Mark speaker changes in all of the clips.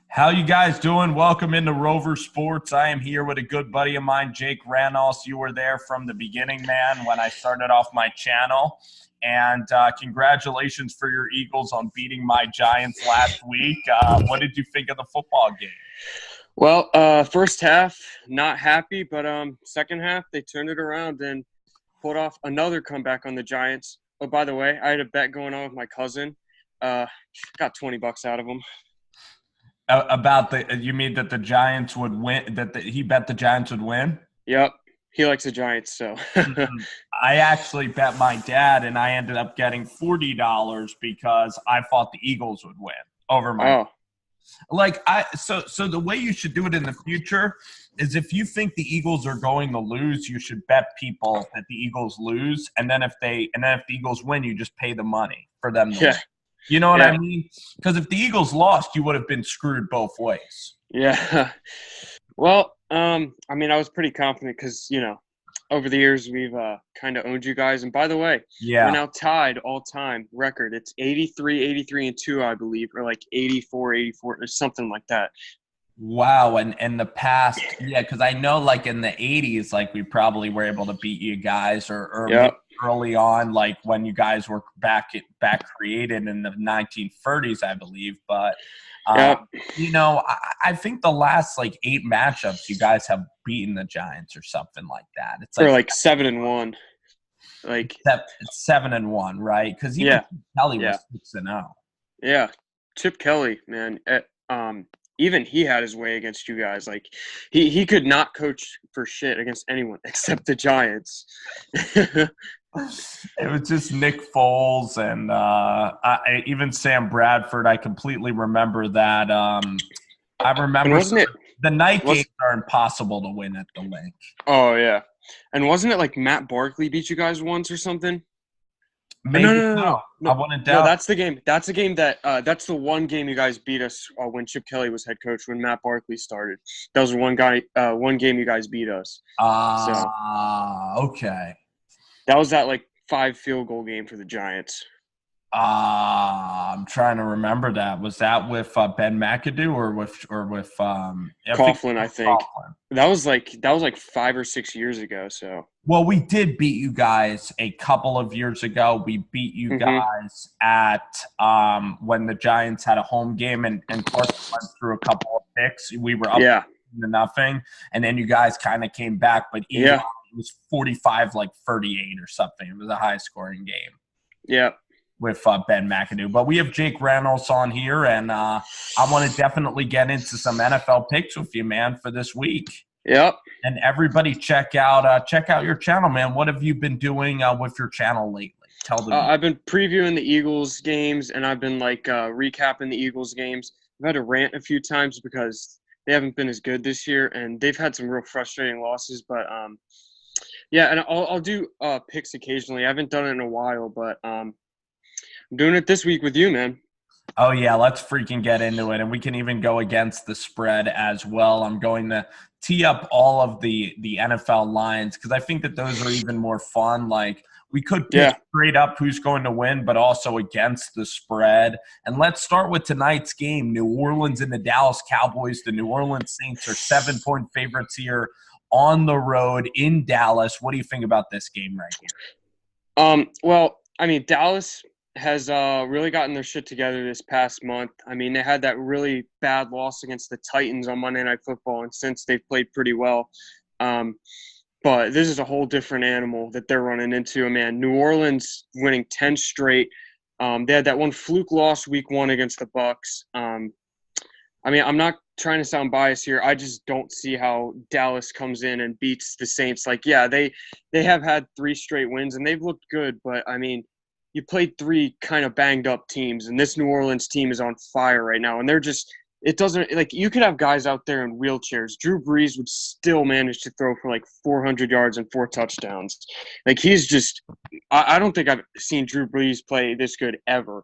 Speaker 1: How you guys doing? Welcome into Rover Sports. I am here with a good buddy of mine, J Rannels. You were there from the beginning, man, when I started off my channel. And congratulations for your Eagles on beating my Giants last week. What did you think of the football game?
Speaker 2: Well, first half, not happy, but second half they turned it around and pulled off another comeback on the Giants. Oh, by the way, I had a bet going on with my cousin. Got $20 out of him.
Speaker 1: You mean that the Giants would win? He bet the Giants would win?
Speaker 2: Yep, he likes the Giants, so.
Speaker 1: I actually bet my dad, and I ended up getting $40 because I thought the Eagles would win over my.
Speaker 2: Oh,
Speaker 1: So the way you should do it in the future is if you think the Eagles are going to lose, you should bet people that the Eagles lose, and then if the Eagles win, you just pay the money for them to win.
Speaker 2: yeah,
Speaker 1: You know what
Speaker 2: yeah,
Speaker 1: I mean? Because if the Eagles lost, you would have been screwed both ways.
Speaker 2: yeah. Well, I was pretty confident because, over the years we've kind of owned you guys. And by the way, we're
Speaker 1: Yeah.
Speaker 2: now tied all-time record. It's 83 and 2, I believe, or like 84 or something like that.
Speaker 1: Wow, and in the past, yeah, because I know, like in the '80s, like we probably were able to beat you guys, or maybe
Speaker 2: Yep.
Speaker 1: early on, like when you guys were back created in the 1930s, I believe. But
Speaker 2: Yep.
Speaker 1: I think the last like 8 matchups, you guys have beaten the Giants or something like that. It's
Speaker 2: Or
Speaker 1: like
Speaker 2: like 7-1. Like,
Speaker 1: it's 7-1, right? Because even
Speaker 2: yeah,
Speaker 1: Kelly
Speaker 2: yeah,
Speaker 1: was 6-0.
Speaker 2: yeah. Chip Kelly, man. Even he had his way against you guys. Like, he could not coach for shit against anyone except the Giants.
Speaker 1: It was just Nick Foles and even Sam Bradford. I completely remember that. I
Speaker 2: And
Speaker 1: remember
Speaker 2: wasn't it
Speaker 1: the night games
Speaker 2: was
Speaker 1: are impossible to win at the link.
Speaker 2: Oh yeah. And wasn't it like Matt Barkley beat you guys once or something? No, no,
Speaker 1: Maybe
Speaker 2: no, no,
Speaker 1: so.
Speaker 2: no,
Speaker 1: I
Speaker 2: no.
Speaker 1: wouldn't
Speaker 2: No,
Speaker 1: doubt.
Speaker 2: that's the game. That's the game that's the one game you guys beat us when Chip Kelly was head coach when Matt Barkley started. That was one game you guys beat us. So
Speaker 1: Okay.
Speaker 2: that was that like 5 field goal game for the Giants.
Speaker 1: I'm trying to remember that. Was that with Ben McAdoo or with I think
Speaker 2: Coughlin, I think.
Speaker 1: Coughlin.
Speaker 2: That was like 5 or 6 years ago. So.
Speaker 1: Well, we did beat you guys a couple of years ago. We beat you
Speaker 2: Hmm.
Speaker 1: guys at when the Giants had a home game, and Carson went through a couple of picks. We were up
Speaker 2: Yeah.
Speaker 1: to nothing, and then you guys kind of came back. But Eli,
Speaker 2: Yeah.
Speaker 1: it was 45 like 38 or something. It was a high scoring game
Speaker 2: Yeah.
Speaker 1: with Ben McAdoo. But we have Jake Rannels on here, and I want to definitely get into some NFL picks with you, man, for this week.
Speaker 2: Yep.
Speaker 1: And everybody check out your channel, man. What have you been doing with your channel lately? Tell the
Speaker 2: I've been previewing the Eagles games, and I've been like recapping the Eagles games. I've had to rant a few times because they haven't been as good this year, and they've had some real frustrating losses. But yeah, and I'll do picks occasionally. I haven't done it in a while, but I'm doing it this week with you, man.
Speaker 1: Oh yeah, let's freaking get into it, and we can even go against the spread as well. I'm going to tee up all of the NFL lines because I think that those are even more fun. Like we could pick
Speaker 2: Yeah.
Speaker 1: straight up who's going to win, but also against the spread. And let's start with tonight's game: New Orleans and the Dallas Cowboys. The New Orleans Saints are 7-point favorites here on the road in Dallas. What do you think about this game right here?
Speaker 2: Well, I mean, Dallas has really gotten their shit together this past month. I mean, they had that really bad loss against the Titans on Monday Night Football, and since they've played pretty well. Um, but this is a whole different animal that they're running into. Man, New Orleans winning 10 straight. They had that one fluke loss week 1 against the Bucks. I mean, I'm not trying to sound biased here. I just don't see how Dallas comes in and beats the Saints. Like, yeah, they have had 3 straight wins and they've looked good, but I mean, you played 3 kind of banged up teams, and this New Orleans team is on fire right now. And they're just it doesn't like you could have guys out there in wheelchairs. Drew Brees would still manage to throw for like 400 yards and 4 touchdowns. Like he's just I don't think I've seen Drew Brees play this good ever.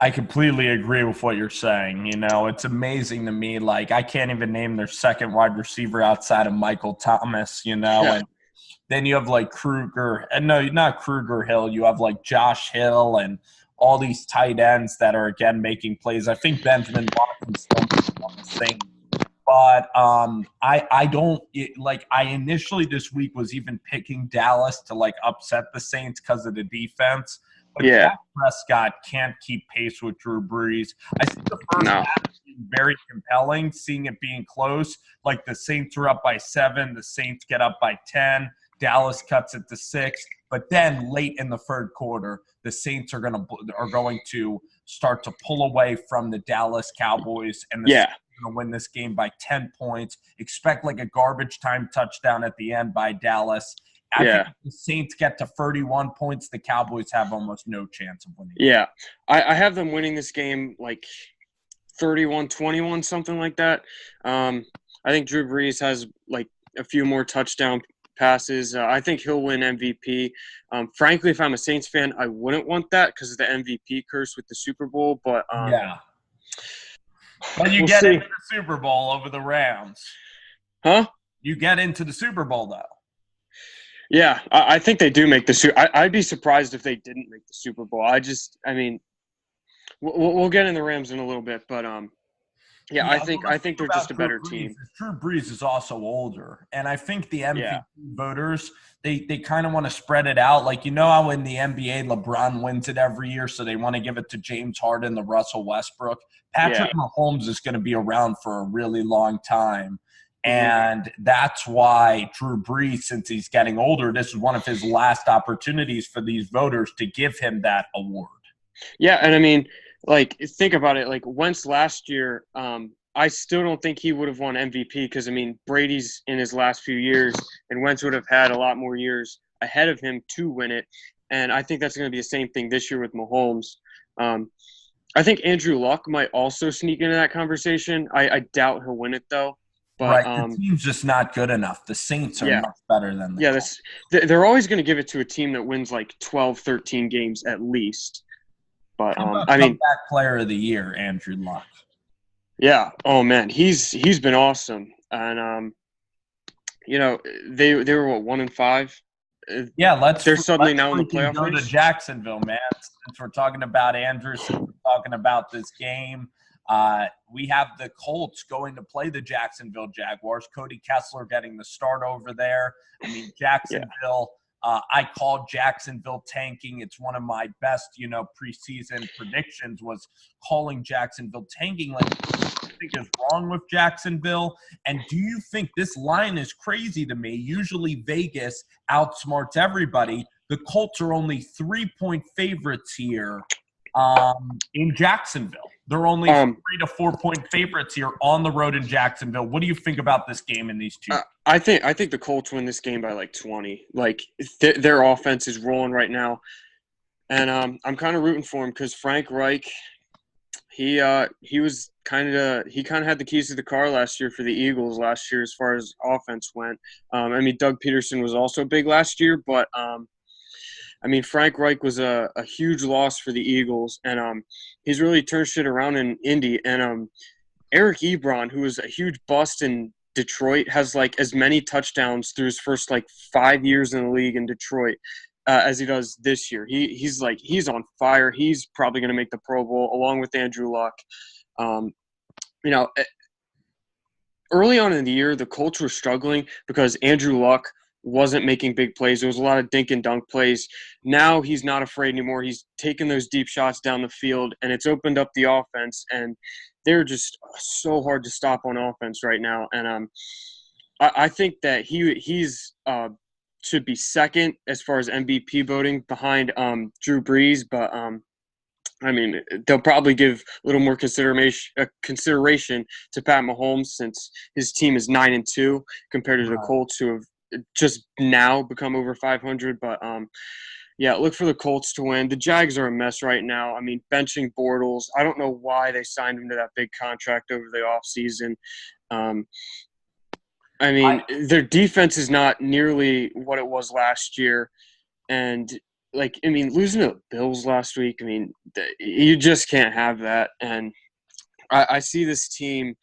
Speaker 1: I completely agree with what you're saying. It's amazing to me. Like, I can't even name their second wide receiver outside of Michael Thomas,
Speaker 2: Yeah.
Speaker 1: and then you have like Kruger, and no, not Kruger Hill. You have like Josh Hill and all these tight ends that are again making plays. I think Benjamin Watson's still on the Saints. But I don't like. I initially this week was even picking Dallas to like upset the Saints because of the defense. But
Speaker 2: Yeah.
Speaker 1: Dak Prescott can't keep pace with Drew Brees. I see the first
Speaker 2: No.
Speaker 1: half being very compelling, seeing it being close. Like the Saints are up by 7, the Saints get up by 10, Dallas cuts it to 6. But then late in the third quarter, the Saints are going to start to pull away from the Dallas Cowboys, and the Saints are going to win this game by 10 points. Expect like a garbage time touchdown at the end by Dallas. I think if the Saints get to 31 points, the Cowboys have almost no chance of winning.
Speaker 2: Yeah. I have them winning this game like 31-21, something like that. I think Drew Brees has like a few more touchdown passes. I think he'll win MVP. Frankly, if I'm a Saints fan, I wouldn't want that because of the MVP curse with the Super Bowl. But
Speaker 1: but you get into the Super Bowl over the Rams.
Speaker 2: Huh?
Speaker 1: You get into the Super Bowl, though.
Speaker 2: Yeah, I think they do make the Super Bowl. I'd be surprised if they didn't make the Super Bowl. I mean, we'll get in the Rams in a little bit, but I think they're just a better team.
Speaker 1: Drew Brees is also older, and I think the MVP voters they kind of want to spread it out. Like how in the NBA LeBron wins it every year, so they want to give it to James Harden, the Russell Westbrook. Patrick Mahomes is going to be around for a really long time. And that's why Drew Brees, since he's getting older, this is one of his last opportunities for these voters to give him that award.
Speaker 2: Yeah, and I mean, like, think about it. Like, Wentz last year, I still don't think he would have won MVP because, I mean, Brady's in his last few years, and Wentz would have had a lot more years ahead of him to win it. And I think that's going to be the same thing this year with Mahomes. I think Andrew Luck might also sneak into that conversation. I doubt he'll win it, though. But,
Speaker 1: the team's just not good enough. The Saints are much better than them.
Speaker 2: They're always going to give it to a team that wins like 12, 13 games at least. But I mean,
Speaker 1: comeback player of the year, Andrew Luck.
Speaker 2: Yeah. Oh man, he's been awesome, and they were what 1-5.
Speaker 1: Yeah,
Speaker 2: they're suddenly now in the playoff
Speaker 1: go
Speaker 2: race.
Speaker 1: To Jacksonville, man. Since we're talking about Andrews, since we're talking about this game. We have the Colts going to play the Jacksonville Jaguars. Cody Kessler getting the start over there. I mean, Jacksonville, I called Jacksonville tanking. It's one of my best, preseason predictions was calling Jacksonville tanking. Like, what do you think is wrong with Jacksonville? And do you think this line is crazy to me? Usually Vegas outsmarts everybody. The Colts are only 3-point favorites here in Jacksonville. They're only 3 to 4 point favorites here on the road in Jacksonville. What do you think about this game in these two?
Speaker 2: I think the Colts win this game by like 20. Like their offense is rolling right now, and I'm kind of rooting for him because Frank Reich, he had the keys to the car last year for the Eagles last year as far as offense went. I mean, Doug Peterson was also big last year, but I mean, Frank Reich was a huge loss for the Eagles, and he's really turned shit around in Indy. And Eric Ebron, who was a huge bust in Detroit, has like as many touchdowns through his first like 5 years in the league in Detroit as he does this year. He's on fire. He's probably going to make the Pro Bowl along with Andrew Luck. Early on in the year, the Colts were struggling because Andrew Luck wasn't making big plays. There was a lot of dink and dunk plays. Now he's not afraid anymore. He's taking those deep shots down the field, and it's opened up the offense. And they're just so hard to stop on offense right now. And I think that he's should be second as far as MVP voting behind Drew Brees. But I mean, they'll probably give a little more consideration to Pat Mahomes since his team is 9-2 compared to the Colts, who have just now become over 500. But look for the Colts to win. The Jags are a mess right now. I mean, benching Bortles, I don't know why they signed him to that big contract over the offseason. I mean, their defense is not nearly what it was last year. And losing to the Bills last week, I mean, you just can't have that. And I see this team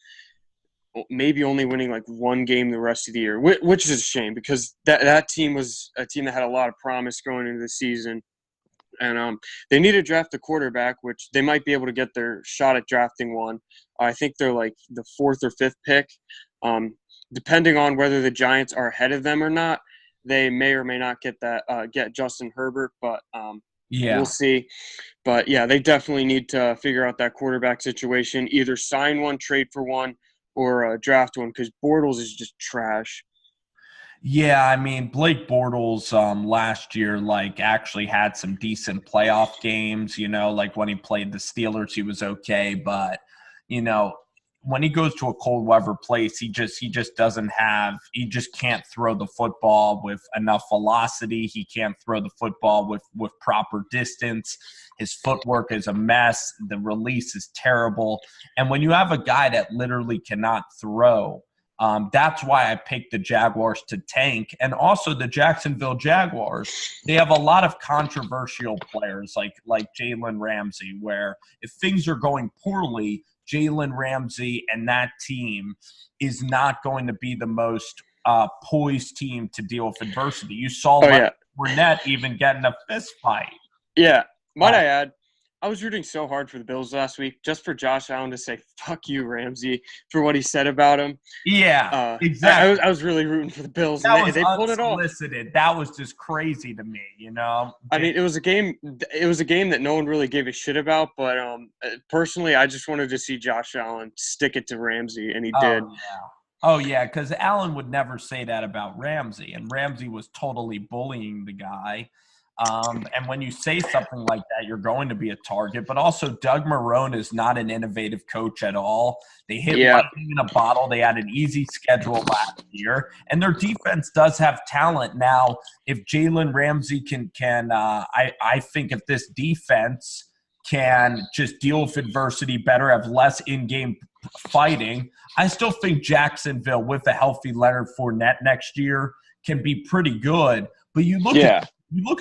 Speaker 2: maybe only winning like one game the rest of the year, which is a shame because that team was a team that had a lot of promise going into the season. And they need to draft a quarterback, which they might be able to get their shot at drafting one. I think they're like the 4th or 5th pick. Depending on whether the Giants are ahead of them or not, they may or may not get Justin Herbert, but we'll see. But yeah, they definitely need to figure out that quarterback situation. Either sign one, trade for one, or draft one, because Bortles is just trash.
Speaker 1: Yeah, I mean, Blake Bortles last year actually had some decent playoff games, like when he played the Steelers, he was okay, but you know, when he goes to a cold weather place, he just he just can't throw the football with enough velocity. He can't throw the football with proper distance. His footwork is a mess. The release is terrible. And when you have a guy that literally cannot throw, that's why I picked the Jaguars to tank. And also the Jacksonville Jaguars, they have a lot of controversial players like Jalen Ramsey, where if things are going poorly, Jalen Ramsey and that team is not going to be the most poised team to deal with adversity. You saw Fournette even get in a fist fight.
Speaker 2: Yeah. Might I add, I was rooting so hard for the Bills last week just for Josh Allen to say, "Fuck you, Ramsey," for what he said about him.
Speaker 1: Yeah, exactly.
Speaker 2: I was really rooting for the Bills.
Speaker 1: That
Speaker 2: and they pulled it off.
Speaker 1: That was just crazy to me,
Speaker 2: I mean, it was a game that no one really gave a shit about, but personally, I just wanted to see Josh Allen stick it to Ramsey, and he did.
Speaker 1: Oh, yeah, because Allen would never say that about Ramsey, and Ramsey was totally bullying the guy. And when you say something like that, you're going to be a target. But also, Doug Marrone is not an innovative coach at all. They hit lightning in a bottle. They had an easy schedule last year, and their defense does have talent. Now, if Jalen Ramsey I think if this defense can just deal with adversity better, have less in-game fighting, I still think Jacksonville, with a healthy Leonard Fournette next year, can be pretty good. But you look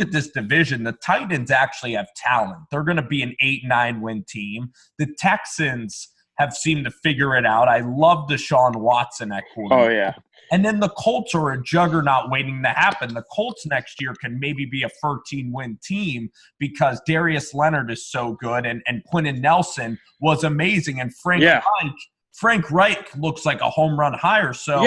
Speaker 1: at this division, the Titans actually have talent. They're going to be an 8-9 win team. The Texans have seemed to figure it out. I love Deshaun Watson at quarterback.
Speaker 2: Oh, yeah.
Speaker 1: And then the Colts are a juggernaut waiting to happen. The Colts next year can maybe be a 13-win team because Darius Leonard is so good and Quentin Nelson was amazing. And Frank Reich looks like a home run hire. So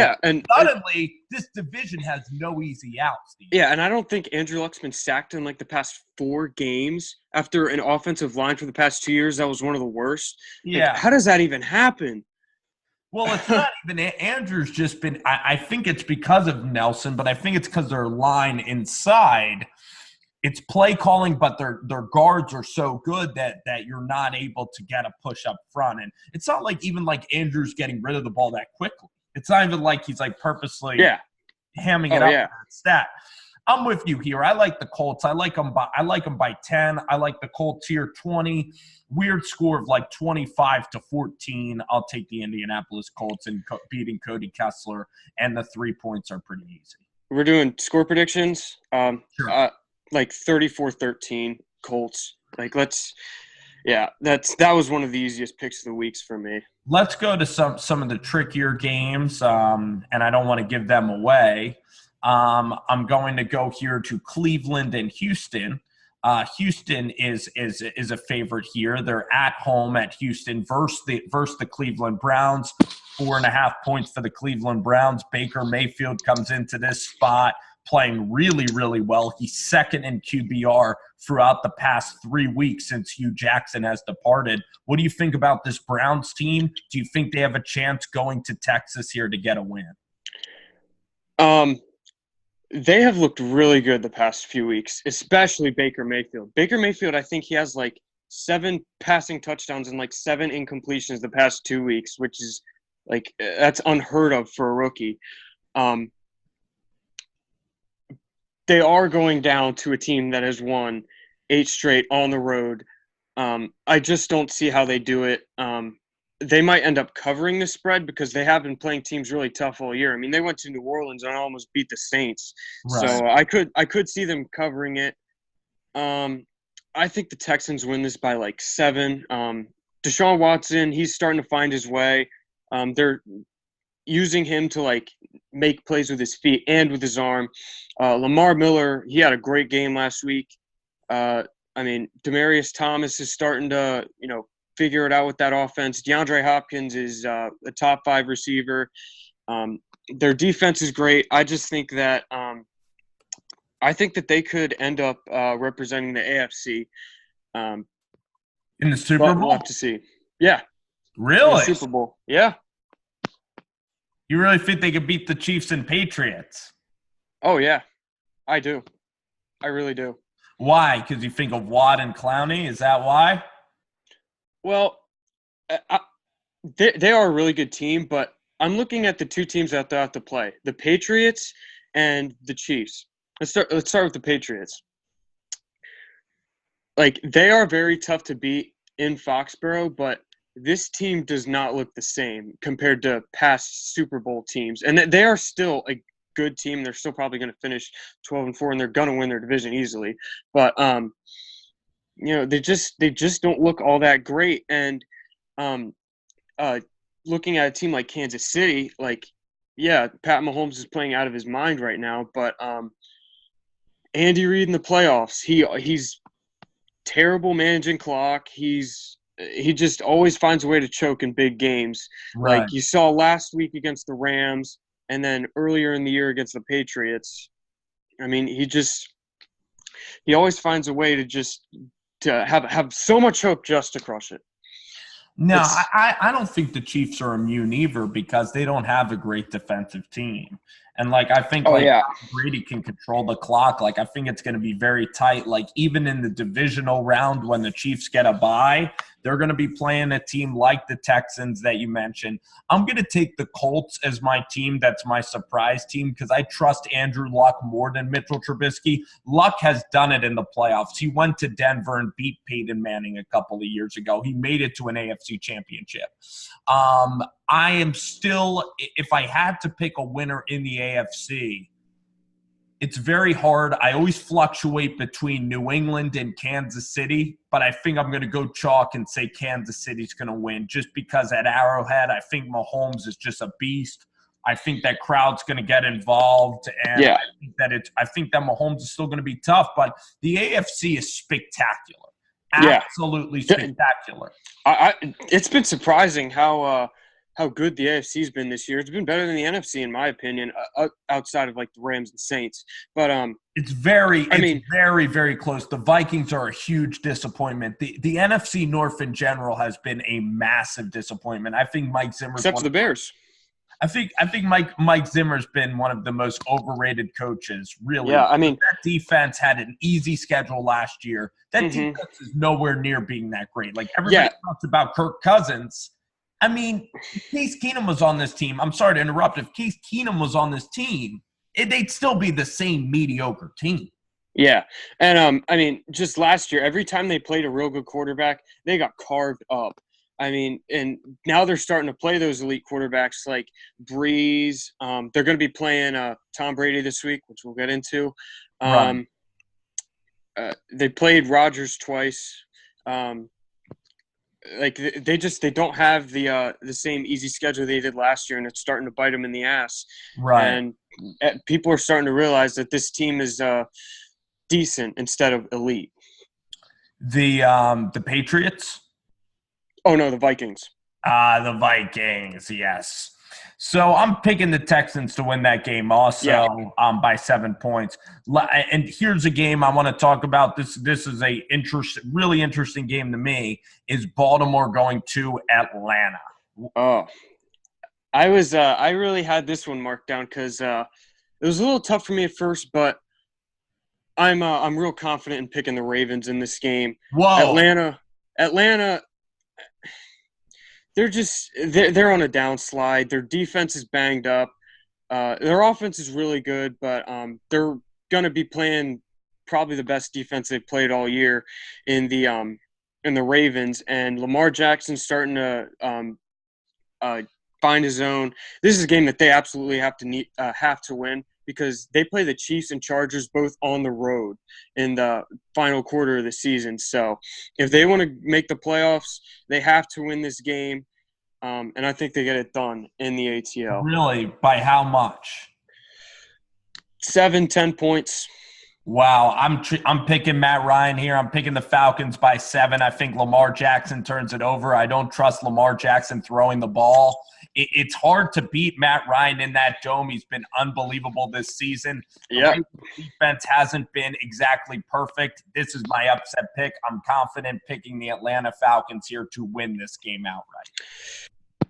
Speaker 1: suddenly this division has no easy outs. Steve.
Speaker 2: Yeah, and I don't think Andrew Luck's been sacked in the past 4 games after an offensive line for the past 2 years that was one of the worst.
Speaker 1: Yeah.
Speaker 2: How does that even happen?
Speaker 1: Well, it's not even Andrew's just been – I think it's because of Nelson, but I think it's because their line inside – it's play calling, but their guards are so good that you're not able to get a push up front. And it's not even Andrew's getting rid of the ball that quickly. It's not even like he's purposely hamming it up with that stat. I'm with you here. I like the Colts. I like them by 10. I like the Colts here 20. Weird score of 25-14. I'll take the Indianapolis Colts and beating Cody Kessler, and the 3 points are pretty easy.
Speaker 2: We're doing score predictions.
Speaker 1: Sure.
Speaker 2: 34-13 Colts. That was one of the easiest picks of the weeks for me.
Speaker 1: Let's go to some of the trickier games, and I don't want to give them away. I'm going to go here to Cleveland and Houston. Houston is a favorite here. They're at home at Houston versus the Cleveland Browns. 4.5 points for the Cleveland Browns. Baker Mayfield comes into this spot playing really, really well. He's second in QBR throughout the past 3 weeks since Hugh Jackson has departed. What do you think about this Browns team? Do you think they have a chance going to Texas here to get a win?
Speaker 2: They have looked really good the past few weeks, especially Baker Mayfield. Baker Mayfield, I think he has 7 passing touchdowns and 7 incompletions the past 2 weeks, which is that's unheard of for a rookie. They are going down to a team that has won 8 straight on the road. I just don't see how they do it. They might end up covering the spread because they have been playing teams really tough all year. I mean, they went to New Orleans and almost beat the Saints. Right. So I could see them covering it. I think the Texans win this by 7. Deshaun Watson, he's starting to find his way. They're using him to make plays with his feet and with his arm. Lamar Miller, he had a great game last week. I mean, Demarius Thomas is starting to, figure it out with that offense. DeAndre Hopkins is a top 5 receiver. Their defense is great. I just think that I think that they could end up representing the AFC.
Speaker 1: In the Super
Speaker 2: But
Speaker 1: Bowl?
Speaker 2: we'll have to see. Yeah. In the
Speaker 1: Really?
Speaker 2: Super Bowl. Yeah.
Speaker 1: You really think they could beat the Chiefs and Patriots?
Speaker 2: Oh, yeah. I do. I really do.
Speaker 1: Why? Because you think of Watt and Clowney? Is that why?
Speaker 2: Well, they are a really good team, but I'm looking at the two teams that they have to play: the Patriots and the Chiefs. Let's start with the Patriots. Like, they are very tough to beat in Foxborough, but this team does not look the same compared to past Super Bowl teams, and they are still a good team. They're still probably going to finish 12-4, and they're going to win their division easily. But they just don't look all that great. And looking at a team like Kansas City, like, yeah, Pat Mahomes is playing out of his mind right now, but Andy Reid in the playoffs, he's terrible managing clock. He just always finds a way to choke in big games.
Speaker 1: Right.
Speaker 2: Like you saw last week against the Rams, and then earlier in the year against the Patriots. I mean, he always finds a way to have so much hope just to crush it.
Speaker 1: No, I don't think the Chiefs are immune either because they don't have a great defensive team. And, I think, Brady can control the clock. I think it's going to be very tight. Even in the divisional round when the Chiefs get a bye, they're going to be playing a team like the Texans that you mentioned. I'm going to take the Colts as my team. That's my surprise team because I trust Andrew Luck more than Mitchell Trubisky. Luck has done it in the playoffs. He went to Denver and beat Peyton Manning a couple of years ago. He made it to an AFC championship. I am still, if I had to pick a winner in the AFC, it's very hard. I always fluctuate between New England and Kansas City, but I think I'm going to go chalk and say Kansas City's going to win just because at Arrowhead, I think Mahomes is just a beast. I think that crowd's going to get involved, and I think that Mahomes is still going to be tough, but the AFC is spectacular. Absolutely spectacular.
Speaker 2: It's been surprising how good the AFC's been this year. It's been better than the NFC, in my opinion, outside of the Rams and Saints. But
Speaker 1: it's very, very close. The Vikings are a huge disappointment. The NFC North in general has been a massive disappointment. I think Mike Zimmer,
Speaker 2: except for the Bears.
Speaker 1: I think Mike Zimmer's been one of the most overrated coaches, really.
Speaker 2: Yeah, I mean,
Speaker 1: that defense had an easy schedule last year. That defense is nowhere near being that great. Everybody talks about Kirk Cousins. I mean, if Case Keenum was on this team, I'm sorry to interrupt. If Case Keenum was on this team, they'd still be the same mediocre team.
Speaker 2: Yeah, and I mean, just last year, every time they played a real good quarterback, they got carved up. I mean, and now they're starting to play those elite quarterbacks like Breeze. They're going to be playing Tom Brady this week, which we'll get into.
Speaker 1: Right.
Speaker 2: They played Rodgers twice. They don't have the same easy schedule they did last year, and it's starting to bite them in the ass.
Speaker 1: Right.
Speaker 2: And people are starting to realize that this team is decent instead of elite.
Speaker 1: The Patriots.
Speaker 2: Oh, no, the Vikings.
Speaker 1: The Vikings, yes. So I'm picking the Texans to win that game also by 7 points. And here's a game I want to talk about. This is a really interesting game to me. Is Baltimore going to Atlanta?
Speaker 2: Oh, I really had this one marked down because it was a little tough for me at first, but I'm real confident in picking the Ravens in this game.
Speaker 1: Whoa.
Speaker 2: Atlanta. They're on a downslide. Their defense is banged up. Their offense is really good, but they're going to be playing probably the best defense they've played all year in the Ravens. And Lamar Jackson's starting to find his own. This is a game that they absolutely have to win because they play the Chiefs and Chargers both on the road in the final quarter of the season. So if they want to make the playoffs, they have to win this game. And I think they get it done in the ATL.
Speaker 1: Really? By how much?
Speaker 2: 7-10 points.
Speaker 1: Wow, I'm picking Matt Ryan here. I'm picking the Falcons by 7. I think Lamar Jackson turns it over. I don't trust Lamar Jackson throwing the ball. It's hard to beat Matt Ryan in that dome. He's been unbelievable this season. The
Speaker 2: Yep.
Speaker 1: Ravens defense hasn't been exactly perfect. This is my upset pick. I'm confident picking the Atlanta Falcons here to win this game outright.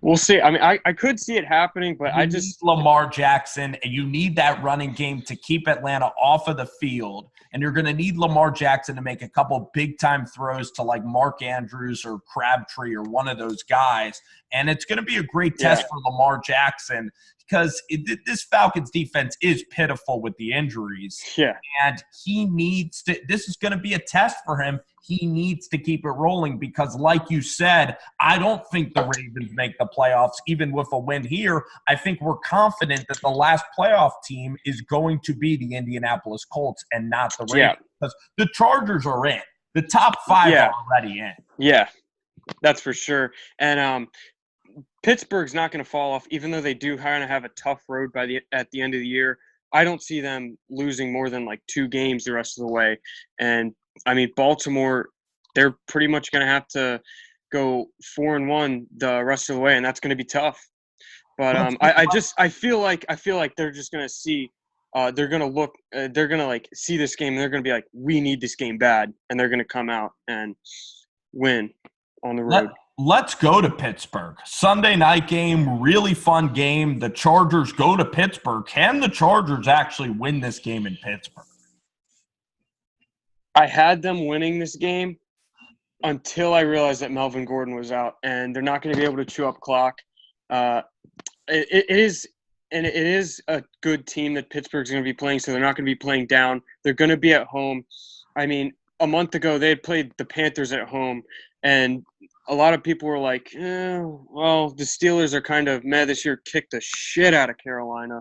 Speaker 2: We'll see. I mean, I could see it happening, but
Speaker 1: You need Lamar Jackson, and you need that running game to keep Atlanta off of the field. And you're going to need Lamar Jackson to make a couple big-time throws to like Mark Andrews or Crabtree or one of those guys. And it's going to be a great test for Lamar Jackson because this Falcons defense is pitiful with the injuries.
Speaker 2: Yeah.
Speaker 1: And he needs to – this is going to be a test for him. He needs to keep it rolling because, like you said, I don't think the Ravens make the playoffs, even with a win here. I think we're confident that the last playoff team is going to be the Indianapolis Colts and not the Ravens.
Speaker 2: Yeah.
Speaker 1: Because the Chargers are in. The top 5 are already in.
Speaker 2: Yeah, that's for sure. And Pittsburgh's not going to fall off, even though they do kind of have a tough road at the end of the year. I don't see them losing more than like 2 games the rest of the way. And I mean, Baltimore, they're pretty much going to have to go 4-1 the rest of the way, and that's going to be tough. But I feel like they're just going to see, they're going to look, they're going to like see this game, and they're going to be like, we need this game bad, and they're going to come out and win on the road.
Speaker 1: Let's go to Pittsburgh. Sunday night game, really fun game. The Chargers go to Pittsburgh. Can the Chargers actually win this game in Pittsburgh?
Speaker 2: I had them winning this game until I realized that Melvin Gordon was out, and they're not going to be able to chew up clock. It is a good team that Pittsburgh's going to be playing, so they're not going to be playing down. They're going to be at home. I mean, a month ago they had played the Panthers at home, and a lot of people were like, well, the Steelers are kind of meh this year, kicked the shit out of Carolina.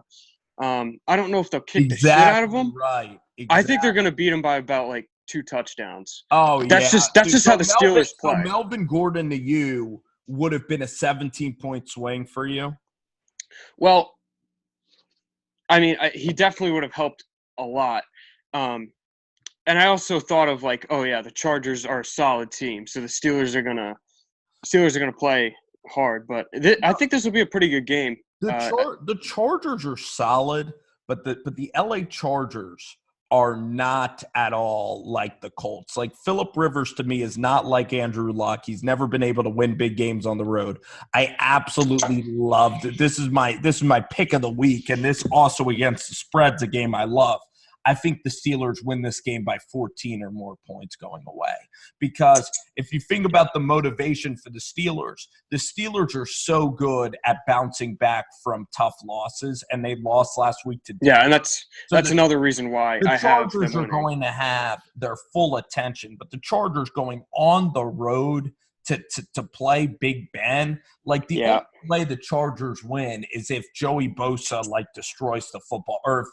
Speaker 2: I don't know if they'll kick the shit out of them.
Speaker 1: Right. Exactly.
Speaker 2: I think they're going to beat them by about like 2 touchdowns.
Speaker 1: Oh,
Speaker 2: that's just how the Steelers play.
Speaker 1: So Melvin Gordon to you would have been a 17-point swing for you?
Speaker 2: Well, I mean, he definitely would have helped a lot. And I also thought of like, oh yeah, the Chargers are a solid team, so the Steelers are gonna play hard. But I think this will be a pretty good game.
Speaker 1: The Chargers are solid, but the LA Chargers are not at all like the Colts. Like Phillip Rivers to me is not like Andrew Luck. He's never been able to win big games on the road. I absolutely loved it. This is my pick of the week, and this also against the spread's a game I love. I think the Steelers win this game by 14 or more points going away. Because if you think about the motivation for the Steelers are so good at bouncing back from tough losses, and they lost last week to Denver.
Speaker 2: Yeah, and that's another reason why
Speaker 1: the Chargers are going to have their full attention, but the Chargers going on the road to play Big Ben, like the only way the Chargers win is if Joey Bosa like destroys the football, or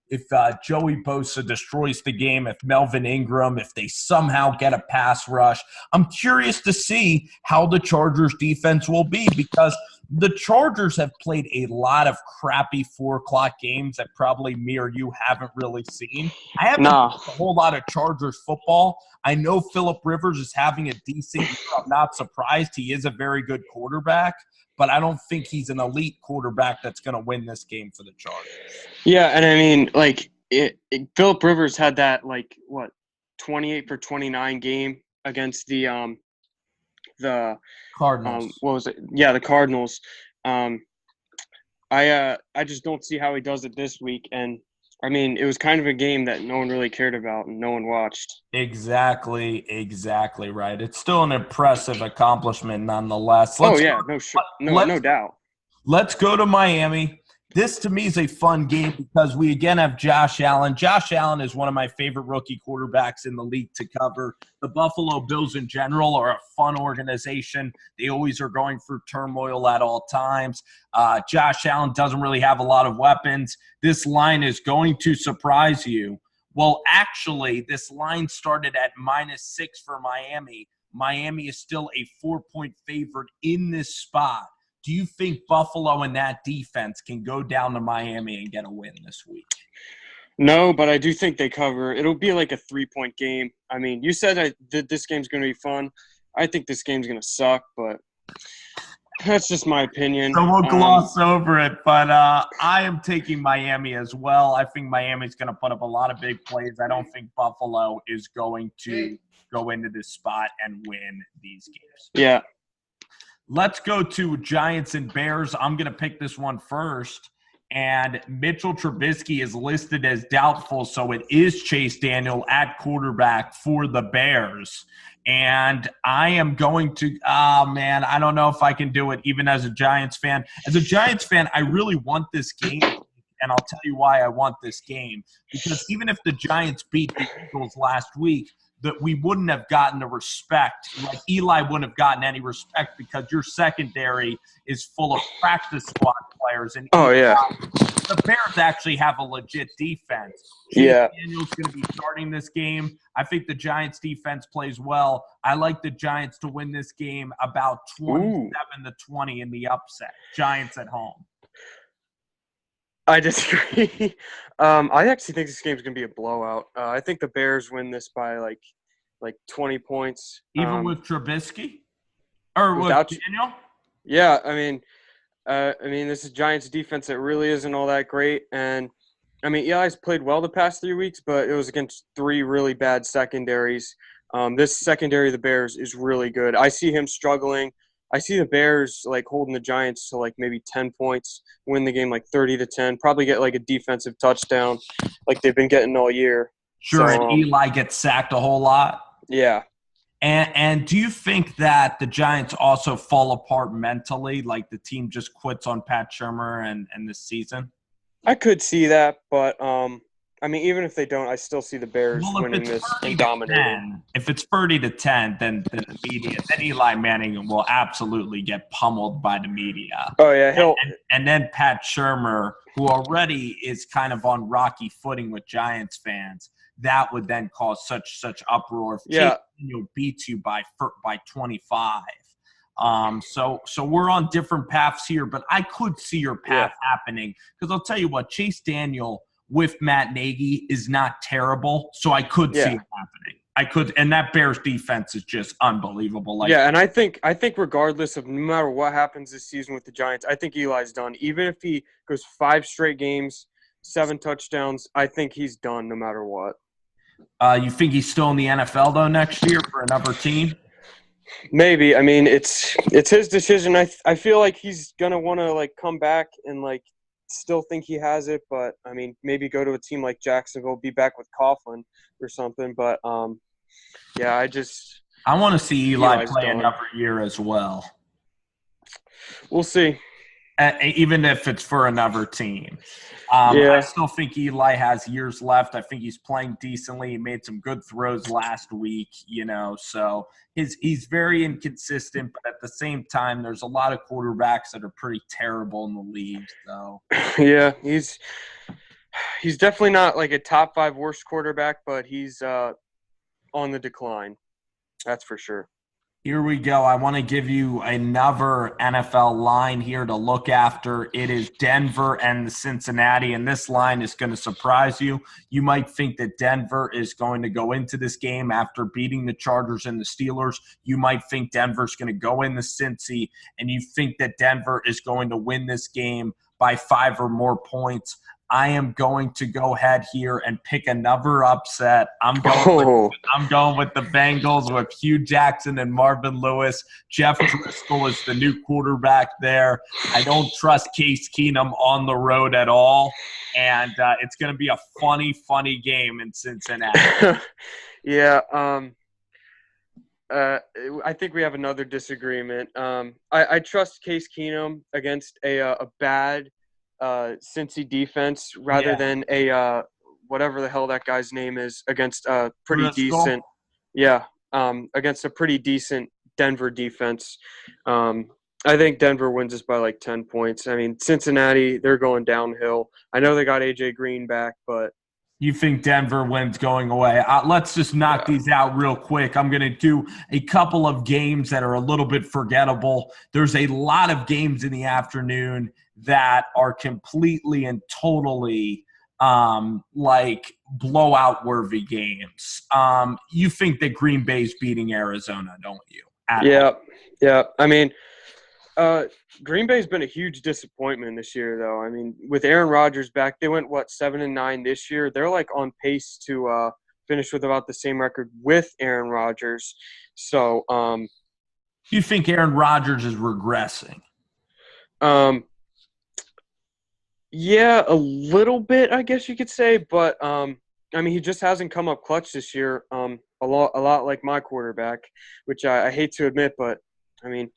Speaker 1: if Joey Bosa destroys the game, if Melvin Ingram, if they somehow get a pass rush. I'm curious to see how the Chargers defense will be because the Chargers have played a lot of crappy 4 o'clock games that probably me or you haven't really seen. I haven't watched a whole lot of Chargers football. I know Phillip Rivers is having a decent year. I'm not surprised. He is a very good quarterback, but I don't think he's an elite quarterback that's going to win this game for the Chargers.
Speaker 2: Yeah, and I mean, like, Phillip Rivers had that, 28 for 29 game against the
Speaker 1: Cardinals.
Speaker 2: What was it? Yeah, the Cardinals. I just don't see how he does it this week. And I mean, it was kind of a game that no one really cared about and no one watched.
Speaker 1: Exactly right. It's still an impressive accomplishment nonetheless.
Speaker 2: No doubt.
Speaker 1: Let's go to Miami. This, to me, is a fun game because we, again, have Josh Allen. Josh Allen is one of my favorite rookie quarterbacks in the league to cover. The Buffalo Bills in general are a fun organization. They always are going through turmoil at all times. Josh Allen doesn't really have a lot of weapons. This line is going to surprise you. Well, actually, this line started at -6 for Miami. Miami is still a 4-point favorite in this spot. Do you think Buffalo and that defense can go down to Miami and get a win this week?
Speaker 2: No, but I do think they cover. It'll be like a 3-point game. I mean, you said that this game's going to be fun. I think this game's going to suck, but that's just my opinion.
Speaker 1: So we'll gloss over it, but I am taking Miami as well. I think Miami's going to put up a lot of big plays. I don't think Buffalo is going to go into this spot and win these games.
Speaker 2: Yeah.
Speaker 1: Let's go to Giants and Bears. I'm going to pick this one first. And Mitchell Trubisky is listed as doubtful, so it is Chase Daniel at quarterback for the Bears. And I am going to I don't know if I can do it even as a Giants fan. As a Giants fan, I really want this game, and I'll tell you why I want this game. Because even if the Giants beat the Eagles last week, that we wouldn't have gotten the respect. Like Eli wouldn't have gotten any respect because your secondary is full of practice squad players. And the Bears actually have a legit defense.
Speaker 2: Yeah.
Speaker 1: Daniel's going to be starting this game. I think the Giants defense plays well. I like the Giants to win this game about 27-20 in the upset. Giants at home.
Speaker 2: I disagree. I actually think this game's going to be a blowout. I think the Bears win this by like 20 points.
Speaker 1: Even with Trubisky? Or with Daniel?
Speaker 2: Yeah, I mean, this is Giants defense that really isn't all that great. And, I mean, Eli's played well the past 3 weeks, but it was against 3 really bad secondaries. This secondary of the Bears is really good. I see him struggling. I see the Bears like holding the Giants to like maybe 10 points, win the game like 30-10, probably get like a defensive touchdown like they've been getting all year.
Speaker 1: Sure, so, and Eli gets sacked a whole lot.
Speaker 2: Yeah.
Speaker 1: And do you think that the Giants also fall apart mentally, like the team just quits on Pat Shurmur and this season?
Speaker 2: I could see that, but I mean, even if they don't, I still see the Bears winning this and dominating.
Speaker 1: If it's 30-10, then the media, then Eli Manning will absolutely get pummeled by the media.
Speaker 2: Oh yeah,
Speaker 1: and then Pat Shurmur, who already is kind of on rocky footing with Giants fans, that would then cause such uproar. If Chase Daniel beats you by 25. So we're on different paths here, but I could see your path happening because I'll tell you what, Chase Daniel with Matt Nagy is not terrible, so I could see it happening. I could, and that Bears defense is just unbelievable.
Speaker 2: And I think regardless of no matter what happens this season with the Giants, I think Eli's done. Even if he goes 5 straight games, 7 touchdowns, I think he's done no matter what.
Speaker 1: You think he's still in the NFL though next year for another team?
Speaker 2: Maybe. I mean, it's his decision. I feel like he's gonna want to like come back and like still think he has it, but I mean, maybe go to a team like Jacksonville, be back with Coughlin or something. But I
Speaker 1: want to see Eli play another year as well.
Speaker 2: We'll see.
Speaker 1: Even if it's for another team. I still think Eli has years left. I think he's playing decently. He made some good throws last week, so he's very inconsistent, but at the same time, there's a lot of quarterbacks that are pretty terrible in the league. So
Speaker 2: yeah, he's definitely not like a top 5 worst quarterback, but he's on the decline. That's for sure.
Speaker 1: Here we go. I want to give you another NFL line here to look after. It is Denver and Cincinnati, and this line is going to surprise you. You might think that Denver is going to go into this game after beating the Chargers and the Steelers. You might think Denver's going to go into Cincy, and you think that Denver is going to win this game by 5 or more points. I am going to go ahead here and pick another upset. I'm going with the Bengals with Hugh Jackson and Marvin Lewis. Jeff Driscoll is the new quarterback there. I don't trust Case Keenum on the road at all, and it's going to be a funny game in Cincinnati.
Speaker 2: I think we have another disagreement. I trust Case Keenum against a bad Cincy defense rather than a whatever the hell that guy's name is against a pretty decent against a pretty decent Denver defense. I think Denver wins this by like 10 points. I mean, Cincinnati, they're going downhill. I know they got AJ Green back, but
Speaker 1: you think Denver wins going away. Let's just knock these out real quick. I'm going to do a couple of games that are a little bit forgettable. There's a lot of games in the afternoon that are completely and totally like blowout worthy games. You think that Green Bay's beating Arizona, don't you?
Speaker 2: Yeah, yeah. I mean, Green Bay's been a huge disappointment this year, though. I mean, with Aaron Rodgers back, they went 7-9 this year. They're like on pace to finish with about the same record with Aaron Rodgers. So,
Speaker 1: you think Aaron Rodgers is regressing?
Speaker 2: Yeah, a little bit, I guess you could say, but I mean, he just hasn't come up clutch this year. A lot like my quarterback, which I hate to admit, but I mean,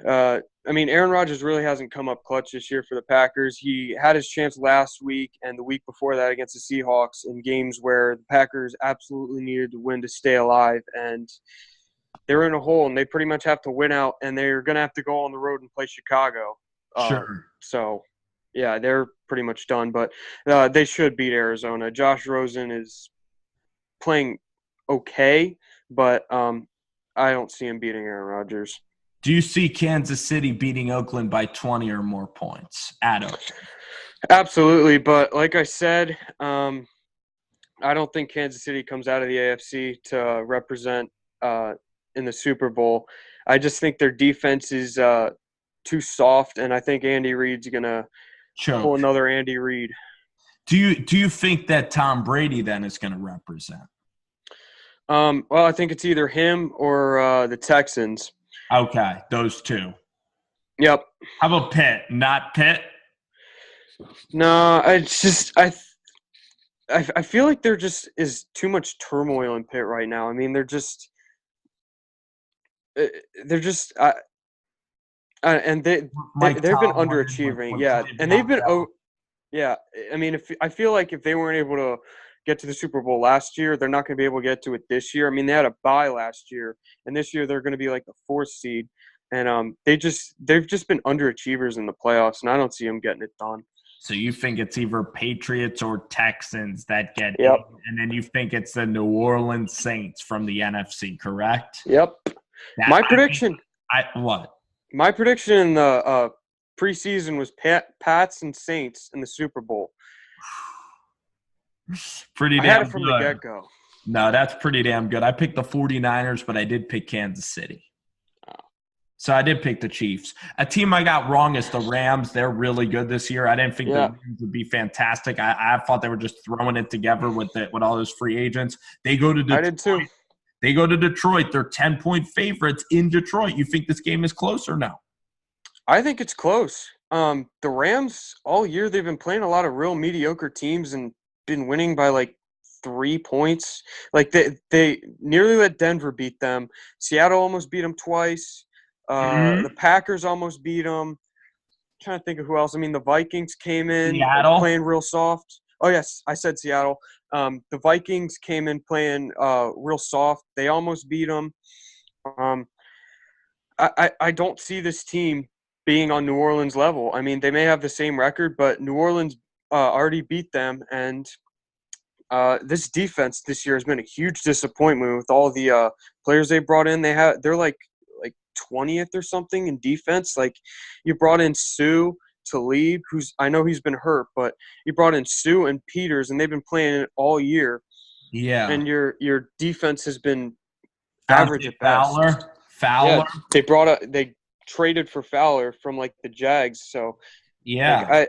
Speaker 2: Aaron Rodgers really hasn't come up clutch this year for the Packers. He had his chance last week and the week before that against the Seahawks in games where the Packers absolutely needed to win to stay alive, and they're in a hole, and they pretty much have to win out, and they're going to have to go on the road and play Chicago.
Speaker 1: Sure.
Speaker 2: So, yeah, they're pretty much done, but they should beat Arizona. Josh Rosen is playing okay, but I don't see him beating Aaron Rodgers.
Speaker 1: Do you see Kansas City beating Oakland by 20 or more points at Oakland?
Speaker 2: Absolutely, but like I said, I don't think Kansas City comes out of the AFC to represent in the Super Bowl. I just think their defense is too soft, and I think Andy Reid's going to pull another Andy Reid.
Speaker 1: Do you think that Tom Brady then is going to represent?
Speaker 2: Well, I think it's either him or the Texans.
Speaker 1: Okay, those two.
Speaker 2: Yep.
Speaker 1: How about Pitt? Not Pitt?
Speaker 2: No, it's just I feel like there just is too much turmoil in Pitt right now. I mean, they're just and they've been underachieving. Yeah, and they've been yeah. I mean, I feel like if they weren't able to get to the Super Bowl last year, they're not going to be able to get to it this year. I mean, they had a bye last year, and this year they're going to be like the 4th seed, and they've just been underachievers in the playoffs, and I don't see them getting it done.
Speaker 1: So you think it's either Patriots or Texans that get
Speaker 2: in,
Speaker 1: and then you think it's the New Orleans Saints from the NFC, correct?
Speaker 2: Yep. My prediction.
Speaker 1: What?
Speaker 2: My prediction in the preseason was Pats and Saints in the Super Bowl.
Speaker 1: Pretty damn
Speaker 2: I had it from
Speaker 1: good.
Speaker 2: the get-go.
Speaker 1: No, that's pretty damn good. I picked the 49ers, but I did pick Kansas City. So I did pick the Chiefs. A team I got wrong is the Rams. They're really good this year. I didn't think the Rams would be fantastic. I thought they were just throwing it together with all those free agents. They go to Detroit.
Speaker 2: I did too.
Speaker 1: They go to Detroit. They're 10-point favorites in Detroit. You think this game is close or no?
Speaker 2: I think it's close. The Rams, all year, they've been playing a lot of real mediocre teams and been winning by like 3 points. Like they nearly let Denver beat them. Seattle almost beat them twice. The Packers almost beat them. I'm trying to think of who else. I mean, the Vikings came in playing real soft. Oh, yes, I said Seattle. The Vikings came in playing real soft. They almost beat them. I don't see this team being on New Orleans level. I mean, they may have the same record, but New Orleans already beat them. And this defense this year has been a huge disappointment with all the players they brought in. They're like 20th or something in defense. Like, you brought in Sue, Talib, I know he's been hurt, but you brought in Sue and Peters, and they've been playing it all year.
Speaker 1: Yeah.
Speaker 2: And your defense has been average at best.
Speaker 1: Fowler.
Speaker 2: Yeah, they traded for Fowler from like the Jags. So
Speaker 1: yeah,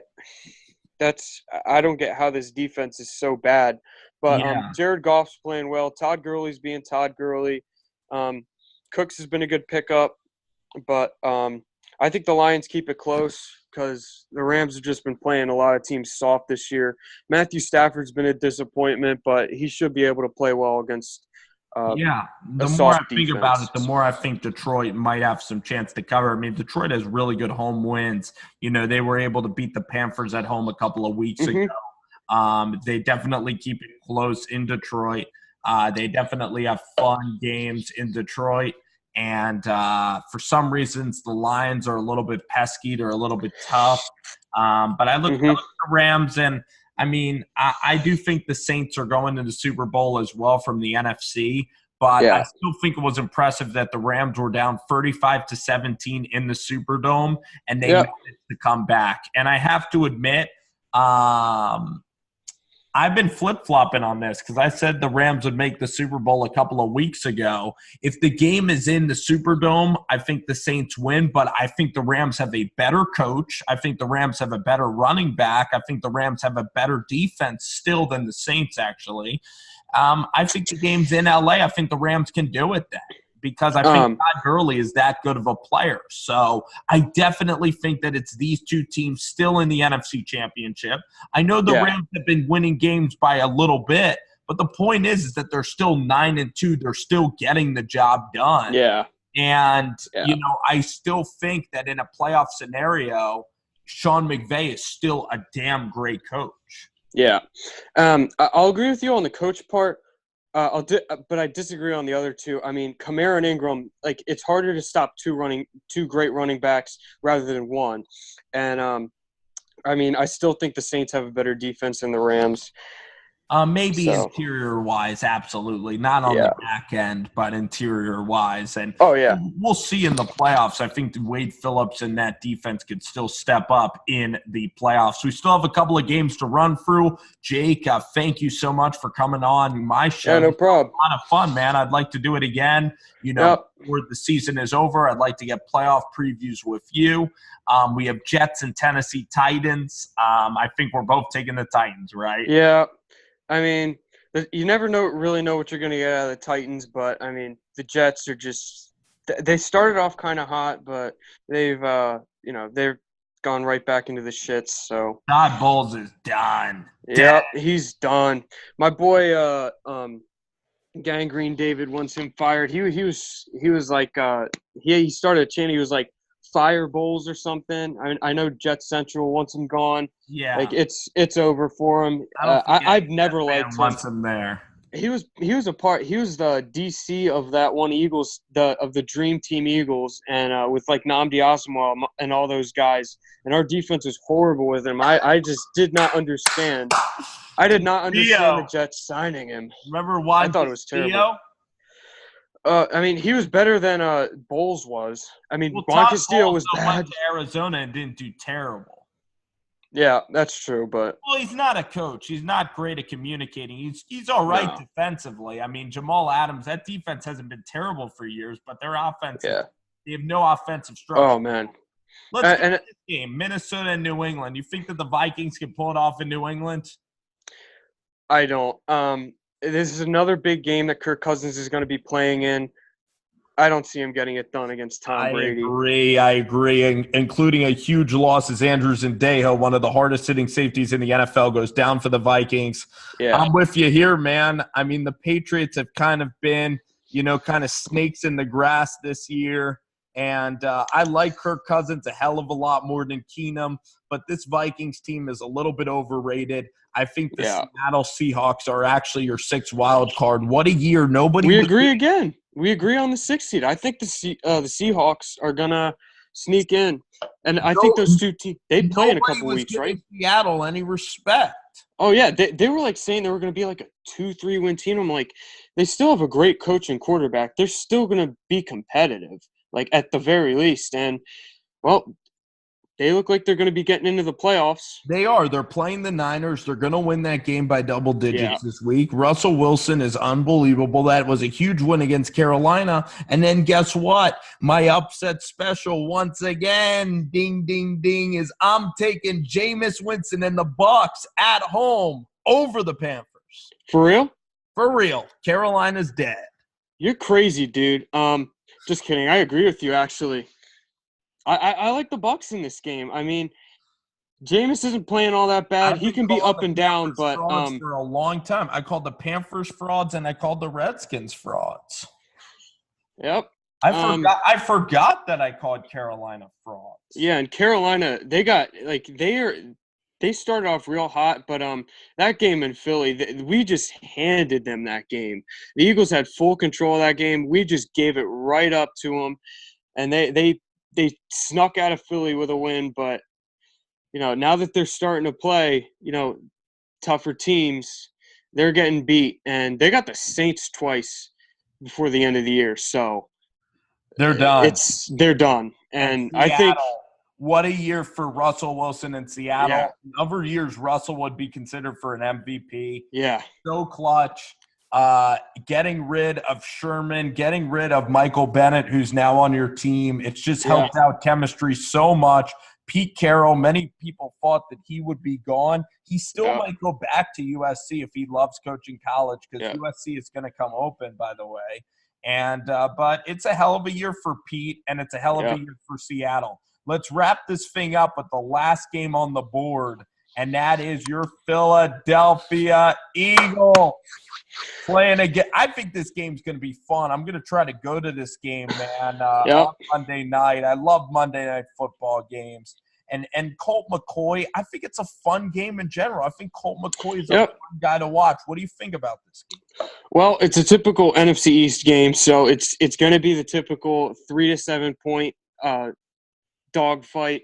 Speaker 2: I don't get how this defense is so bad. But Jared Goff's playing well. Todd Gurley's being Todd Gurley. Cooks has been a good pickup, but I think the Lions keep it close because the Rams have just been playing a lot of teams soft this year. Matthew Stafford's been a disappointment, but he should be able to play well against
Speaker 1: the more I think about it, the more I think Detroit might have some chance to cover. I mean, Detroit has really good home wins. You know, they were able to beat the Panthers at home a couple of weeks ago. They definitely keep it close in Detroit. They definitely have fun games in Detroit. And for some reasons, the Lions are a little bit pesky. They're a little bit tough. But I look at the Rams, and, I mean, I do think the Saints are going to the Super Bowl as well from the NFC. But I still think it was impressive that the Rams were down 35-17 in the Superdome, and they managed to come back. And I have to admit, I've been flip-flopping on this because I said the Rams would make the Super Bowl a couple of weeks ago. If the game is in the Superdome, I think the Saints win, but I think the Rams have a better coach. I think the Rams have a better running back. I think the Rams have a better defense still than the Saints, actually. I think the game's in LA. I think the Rams can do it then because I think Todd Gurley is that good of a player. So I definitely think that it's these two teams still in the NFC Championship. I know the Rams have been winning games by a little bit, but the point is that they're still 9-2. They're still getting the job done.
Speaker 2: Yeah.
Speaker 1: And, I still think that in a playoff scenario, Sean McVay is still a damn great coach.
Speaker 2: Yeah. I'll agree with you on the coach part. But I disagree on the other two. I mean, Kamara and Ingram, it's harder to stop two great running backs rather than one. And I still think the Saints have a better defense than the Rams.
Speaker 1: Maybe interior-wise, absolutely. Not on the back end, but interior-wise. And we'll see in the playoffs. I think Wade Phillips and that defense could still step up in the playoffs. We still have a couple of games to run through. Jake, thank you so much for coming on my show.
Speaker 2: Yeah, no problem.
Speaker 1: A lot of fun, man. I'd like to do it again. Before the season is over, I'd like to get playoff previews with you. We have Jets and Tennessee Titans. I think we're both taking the Titans, right?
Speaker 2: Yeah. I mean, you never really know what you're going to get out of the Titans, but, the Jets are just – they started off kind of hot, but they've gone right back into the shits, so.
Speaker 1: Todd Bowles is done.
Speaker 2: Yep, he's done. My boy Gangrene David wants him fired. He was like he started a chant. He was like, Fire Bowls or something. I know Jet Central wants him gone.
Speaker 1: Yeah,
Speaker 2: it's over for him. I've never liked him.
Speaker 1: Wants him there.
Speaker 2: He was the DC of that one Eagles, of the Dream Team Eagles, and with Nnamdi Asomugha and all those guys. And our defense was horrible with him. I just did not understand. I did not understand the Jets signing him.
Speaker 1: Remember why?
Speaker 2: I thought it was terrible. He was better than Bowles was. Juan Castillo was bad.
Speaker 1: Went to Arizona and didn't do terrible.
Speaker 2: Yeah, that's true, but
Speaker 1: he's not a coach. He's not great at communicating. He's all right defensively. Jamal Adams, that defense hasn't been terrible for years, but their offense, they have no offensive structure.
Speaker 2: Oh man,
Speaker 1: let's get this game: Minnesota and New England. You think that the Vikings can pull it off in New England?
Speaker 2: I don't. This is another big game that Kirk Cousins is going to be playing in. I don't see him getting it done against Tom Brady.
Speaker 1: I agree. Including a huge loss as Andrews and Dejo, one of the hardest hitting safeties in the NFL, goes down for the Vikings.
Speaker 2: Yeah.
Speaker 1: I'm with you here, man. The Patriots have kind of been, kind of snakes in the grass this year. And I like Kirk Cousins a hell of a lot more than Keenum, but this Vikings team is a little bit overrated. I think the Seattle Seahawks are actually your sixth wild card. What a year.
Speaker 2: We agree again. We agree on the sixth seed. I think the Seahawks are going to sneak in. And I think those two teams, they play in a couple weeks, right?
Speaker 1: Seattle any respect.
Speaker 2: Oh, yeah. They were saying they were going to be a 2-3 win team. I'm like, they still have a great coach and quarterback. They're still going to be competitive, at the very least. And, well, they look like they're going to be getting into the playoffs.
Speaker 1: They are. They're playing the Niners. They're going to win that game by double digits this week. Russell Wilson is unbelievable. That was a huge win against Carolina. And then guess what? My upset special once again, ding, ding, ding, is I'm taking Jameis Winston and the Bucs at home over the Panthers.
Speaker 2: For real?
Speaker 1: For real. Carolina's dead.
Speaker 2: You're crazy, dude. Just kidding. I agree with you, actually. I like the Bucs in this game. Jameis isn't playing all that bad. He can be up and down, but
Speaker 1: for a long time, I called the Panthers frauds and I called the Redskins frauds.
Speaker 2: Yep.
Speaker 1: I forgot that I called Carolina frauds.
Speaker 2: Yeah, and Carolina, they got they started off real hot, but that game in Philly, we just handed them that game. The Eagles had full control of that game. We just gave it right up to them, and they snuck out of Philly with a win. But now that they're starting to play, tougher teams, they're getting beat, and they got the Saints twice before the end of the year, so
Speaker 1: they're done.
Speaker 2: They're done, and I think
Speaker 1: what a year for Russell Wilson in Seattle.
Speaker 2: Yeah.
Speaker 1: In other years, Russell would be considered for an MVP.
Speaker 2: Yeah.
Speaker 1: So clutch. Getting rid of Sherman, getting rid of Michael Bennett, who's now on your team. It's just helped out chemistry so much. Pete Carroll, many people thought that he would be gone. He still might go back to USC if he loves coaching college, because USC is going to come open, by the way. And but it's a hell of a year for Pete, and it's a hell of a year for Seattle. Let's wrap this thing up with the last game on the board, and that is your Philadelphia Eagles playing again. I think this game's going to be fun. I'm going to try to go to this game, man, on Monday night. I love Monday night football games. And Colt McCoy, I think it's a fun game in general. I think Colt McCoy is a fun guy to watch. What do you think about this game?
Speaker 2: Well, it's a typical NFC East game, so it's going to be the typical 3 to 7 point dogfight.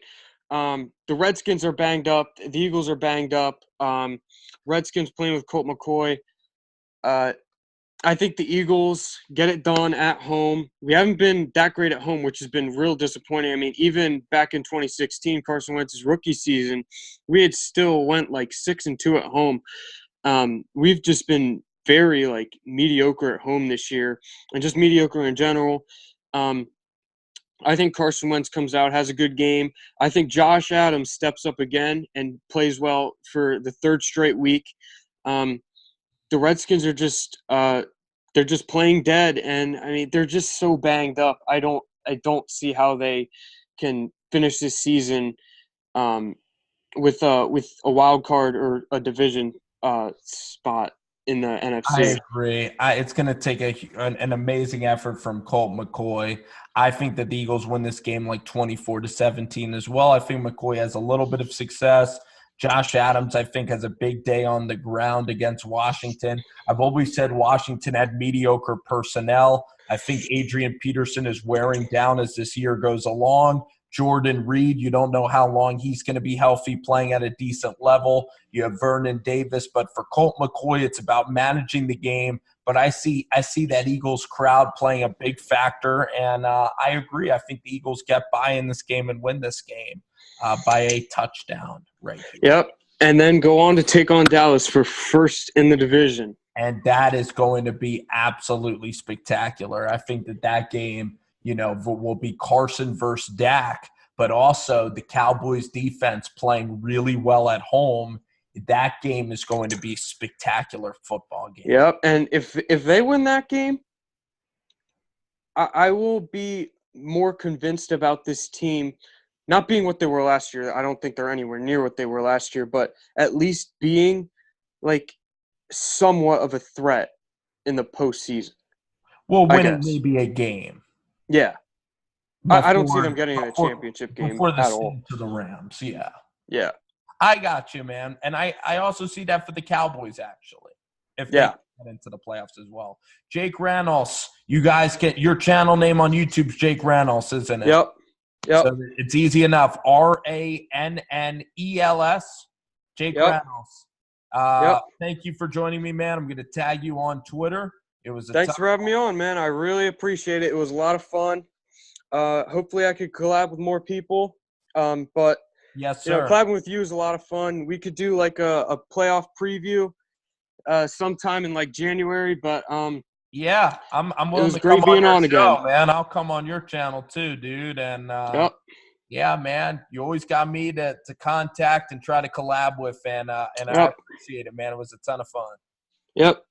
Speaker 2: The Redskins are banged up. The Eagles are banged up. Redskins playing with Colt McCoy. I think the Eagles get it done at home. We haven't been that great at home, which has been real disappointing. I mean, even back in 2016, Carson Wentz's rookie season, we had still went like 6-2 at home. We've just been very like mediocre at home this year, and just mediocre in general. I think Carson Wentz comes out, has a good game. I think Josh Adams steps up again and plays well for the third straight week. The Redskins are just they're just playing dead, and I mean they're just so banged up. I don't see how they can finish this season with a wild card or a division spot in the NFC.
Speaker 1: I agree. It's going to take an amazing effort from Colt McCoy. I think that the Eagles win this game like 24-17 as well. I think McCoy has a little bit of success. Josh Adams, I think, has a big day on the ground against Washington. I've always said Washington had mediocre personnel. I think Adrian Peterson is wearing down as this year goes along. Jordan Reed, you don't know how long he's going to be healthy, playing at a decent level. You have Vernon Davis, but for Colt McCoy, it's about managing the game. But I see that Eagles crowd playing a big factor, and I agree. I think the Eagles get by in this game and win this game by a touchdown right here.
Speaker 2: Yep, and then go on to take on Dallas for first in the division.
Speaker 1: And that is going to be absolutely spectacular. I think that game, will be Carson versus Dak, but also the Cowboys defense playing really well at home. That game is going to be a spectacular football game.
Speaker 2: Yep, and if they win that game, I will be more convinced about this team not being what they were last year. I don't think they're anywhere near what they were last year, but at least being like somewhat of a threat in the postseason.
Speaker 1: Well, winning maybe a game.
Speaker 2: Yeah. I don't see them getting in a championship game
Speaker 1: before the
Speaker 2: at all.
Speaker 1: To the Rams, yeah.
Speaker 2: Yeah.
Speaker 1: I got you, man. And I also see that for the Cowboys, actually, if they get into the playoffs as well. Jake Rannels, you guys get your channel name on YouTube, Jake Rannels, isn't it?
Speaker 2: Yep.
Speaker 1: So it's easy enough. Rannels, Jake Rannels. Thank you for joining me, man. I'm going to tag you on Twitter.
Speaker 2: Thanks for having me on, man. I really appreciate it. It was a lot of fun. Hopefully I could collab with more people. But
Speaker 1: yes, sir.
Speaker 2: Collabing with you is a lot of fun. We could do like a playoff preview sometime in like January. But
Speaker 1: yeah, I'm willing to come on your show, man. I'll come on your channel too, dude. And yeah, man, you always got me to contact and try to collab with, and I appreciate it, man. It was a ton of fun.
Speaker 2: Yep.